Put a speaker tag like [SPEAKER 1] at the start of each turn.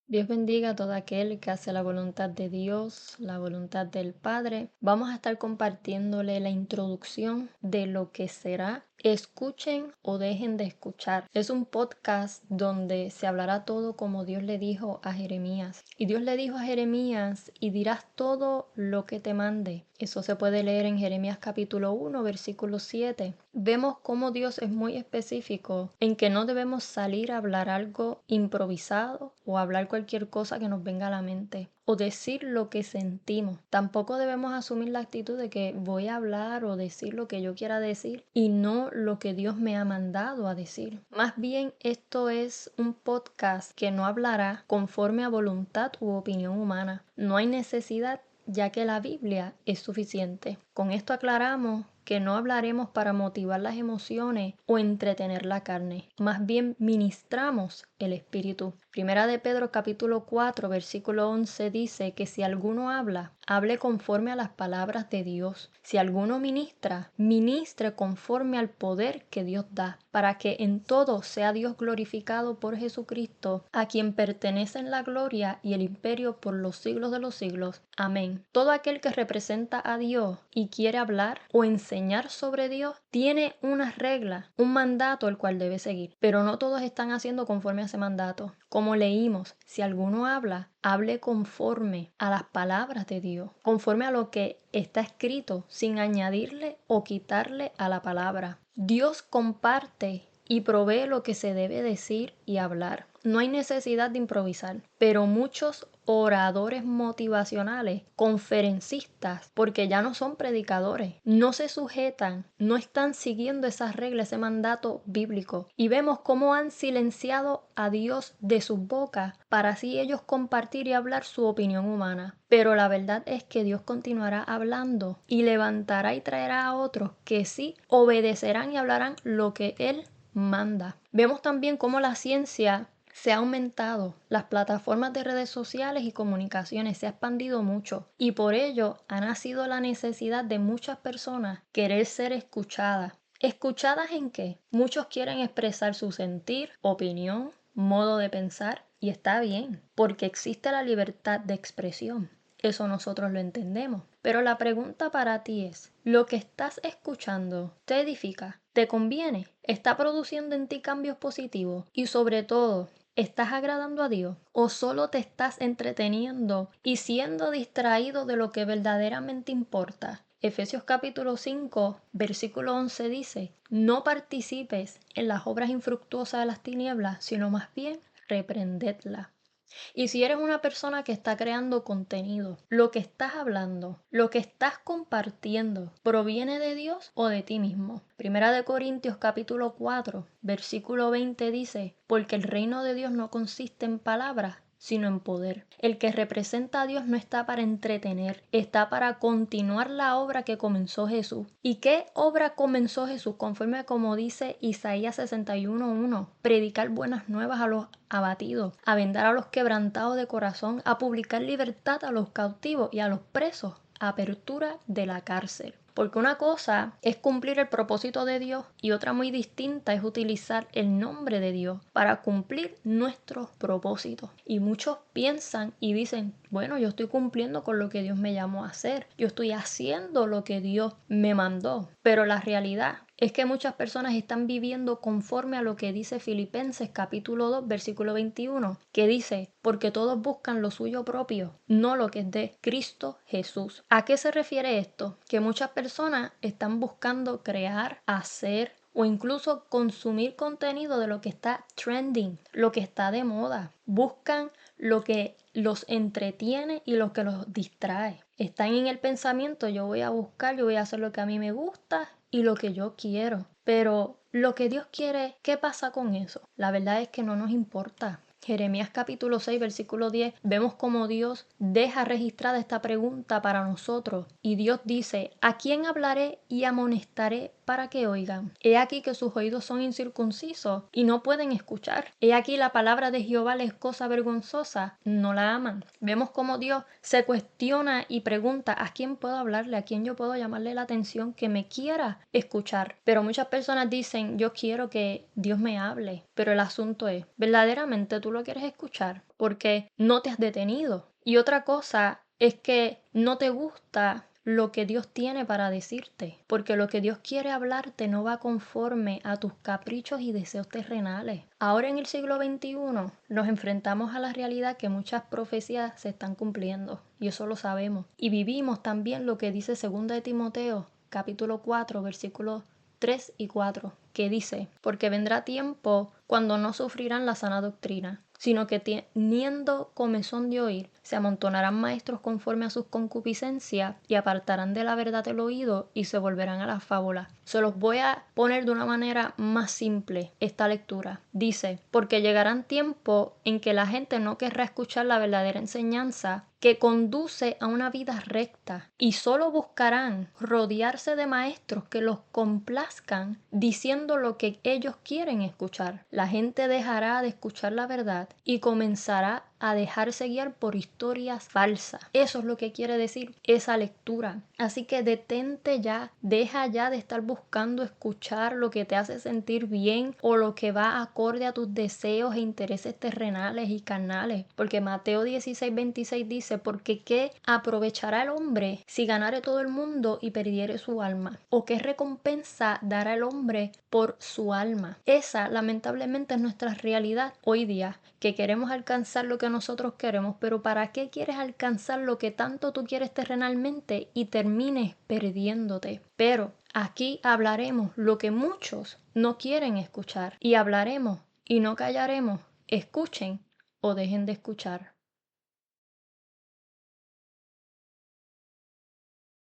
[SPEAKER 1] Dios bendiga a todo aquel que hace la voluntad de Dios, la voluntad del Padre. Vamos a estar compartiéndole la introducción de lo que será Escuchen o dejen de escuchar. Es un podcast donde se hablará todo como Dios le dijo a Jeremías. Y Dios le dijo a Jeremías, y dirás todo lo que te mande. Eso se puede leer en Jeremías capítulo 1, versículo 7. Vemos cómo Dios es muy específico en que no debemos salir a hablar algo improvisado o hablar cualquier cosa que nos venga a la mente o decir lo que sentimos. Tampoco debemos asumir la actitud de que voy a hablar o decir lo que yo quiera decir y no lo que Dios me ha mandado a decir. Más bien, esto es un podcast que no hablará conforme a voluntad u opinión humana. No hay necesidad, ya que la Biblia es suficiente. Con esto aclaramos que no hablaremos para motivar las emociones o entretener la carne. Más bien ministramos el espíritu. Primera de Pedro capítulo 4 versículo 11 dice que si alguno habla, hable conforme a las palabras de Dios. Si alguno ministra, ministre conforme al poder que Dios da, para que en todo sea Dios glorificado por Jesucristo, a quien pertenecen la gloria y el imperio por los siglos de los siglos. Amén. Todo aquel que representa a Dios y quiere hablar o enseñar sobre Dios tiene unas reglas, un mandato el cual debe seguir, pero no todos están haciendo conforme a ese mandato. Como leímos, si alguno habla, hable conforme a las palabras de Dios, conforme a lo que está escrito, sin añadirle o quitarle a la palabra. Dios comparte y provee lo que se debe decir y hablar. No hay necesidad de improvisar, pero muchos oradores motivacionales, conferencistas, porque ya no son predicadores, no se sujetan, no están siguiendo esas reglas, ese mandato bíblico. Y vemos cómo han silenciado a Dios de sus bocas para así ellos compartir y hablar su opinión humana. Pero la verdad es que Dios continuará hablando y levantará y traerá a otros que sí obedecerán y hablarán lo que Él manda. Vemos también cómo la ciencia se ha aumentado, las plataformas de redes sociales y comunicaciones se ha expandido mucho y por ello ha nacido la necesidad de muchas personas querer ser escuchadas. ¿Escuchadas en qué? Muchos quieren expresar su sentir, opinión, modo de pensar y está bien, porque existe la libertad de expresión. Eso nosotros lo entendemos. Pero la pregunta para ti es, ¿lo que estás escuchando te edifica? ¿Te conviene? ¿Está produciendo en ti cambios positivos? Y sobre todo, ¿estás agradando a Dios? ¿O solo te estás entreteniendo y siendo distraído de lo que verdaderamente importa? Efesios capítulo 5, versículo 11 dice, no participes en las obras infructuosas de las tinieblas, sino más bien reprendedlas. Y si eres una persona que está creando contenido, lo que estás hablando, lo que estás compartiendo, ¿proviene de Dios o de ti mismo? Primera de Corintios capítulo 4, versículo 20 dice, porque el reino de Dios no consiste en palabras, sino en poder. El que representa a Dios no está para entretener, está para continuar la obra que comenzó Jesús. ¿Y qué obra comenzó Jesús? Conforme a como dice Isaías 61:1, predicar buenas nuevas a los abatidos, a vendar a los quebrantados de corazón, a publicar libertad a los cautivos y a los presos, apertura de la cárcel. Porque una cosa es cumplir el propósito de Dios y otra muy distinta es utilizar el nombre de Dios para cumplir nuestros propósitos. Y muchos piensan y dicen, bueno, yo estoy cumpliendo con lo que Dios me llamó a hacer. Yo estoy haciendo lo que Dios me mandó. Pero la realidad es que muchas personas están viviendo conforme a lo que dice Filipenses capítulo 2 versículo 21, que dice, porque todos buscan lo suyo propio, no lo que es de Cristo Jesús. ¿A qué se refiere esto? Que muchas personas están buscando crear, hacer o incluso consumir contenido de lo que está trending, lo que está de moda. Buscan lo que los entretiene y lo que los distrae. Están en el pensamiento, yo voy a buscar, yo voy a hacer lo que a mí me gusta y lo que yo quiero. Pero lo que Dios quiere, ¿qué pasa con eso? La verdad es que no nos importa. Jeremías capítulo 6, versículo 10, vemos cómo Dios deja registrada esta pregunta para nosotros. Y Dios dice, ¿a quién hablaré y amonestaré para que oigan? He aquí que sus oídos son incircuncisos y no pueden escuchar. He aquí la palabra de Jehová les es cosa vergonzosa, no la aman. Vemos cómo Dios se cuestiona y pregunta, ¿a quién puedo hablarle? ¿A quién yo puedo llamarle la atención que me quiera escuchar? Pero muchas personas dicen, yo quiero que Dios me hable. Pero el asunto es, ¿verdaderamente tú lo quieres escuchar? Porque no te has detenido. Y otra cosa es que no te gusta lo que Dios tiene para decirte, porque lo que Dios quiere hablarte no va conforme a tus caprichos y deseos terrenales. Ahora en el siglo XXI nos enfrentamos a la realidad que muchas profecías se están cumpliendo, y eso lo sabemos. Y vivimos también lo que dice 2 de Timoteo, capítulo 4, versículos 3 y 4, que dice, porque vendrá tiempo cuando no sufrirán la sana doctrina, sino que teniendo comezón de oír, se amontonarán maestros conforme a sus concupiscencias y apartarán de la verdad el oído y se volverán a las fábulas. Se los voy a poner de una manera más simple esta lectura. Dice, porque llegarán tiempos en que la gente no querrá escuchar la verdadera enseñanza que conduce a una vida recta y solo buscarán rodearse de maestros que los complazcan diciendo lo que ellos quieren escuchar. La gente dejará de escuchar la verdad y comenzará a dejarse guiar por historias falsas. Eso es lo que quiere decir esa lectura. Así que detente ya, deja ya de estar buscando escuchar lo que te hace sentir bien o lo que va acorde a tus deseos e intereses terrenales y carnales. Porque Mateo 16:26 dice, porque ¿qué aprovechará el hombre si ganare todo el mundo y perdiere su alma? ¿O qué recompensa dará el hombre por su alma? Esa lamentablemente es nuestra realidad hoy día, que queremos alcanzar lo que nosotros queremos, pero ¿para qué quieres alcanzar lo que tanto tú quieres terrenalmente y termines perdiéndote? Pero aquí hablaremos lo que muchos no quieren escuchar y hablaremos y no callaremos. Escuchen o dejen de escuchar.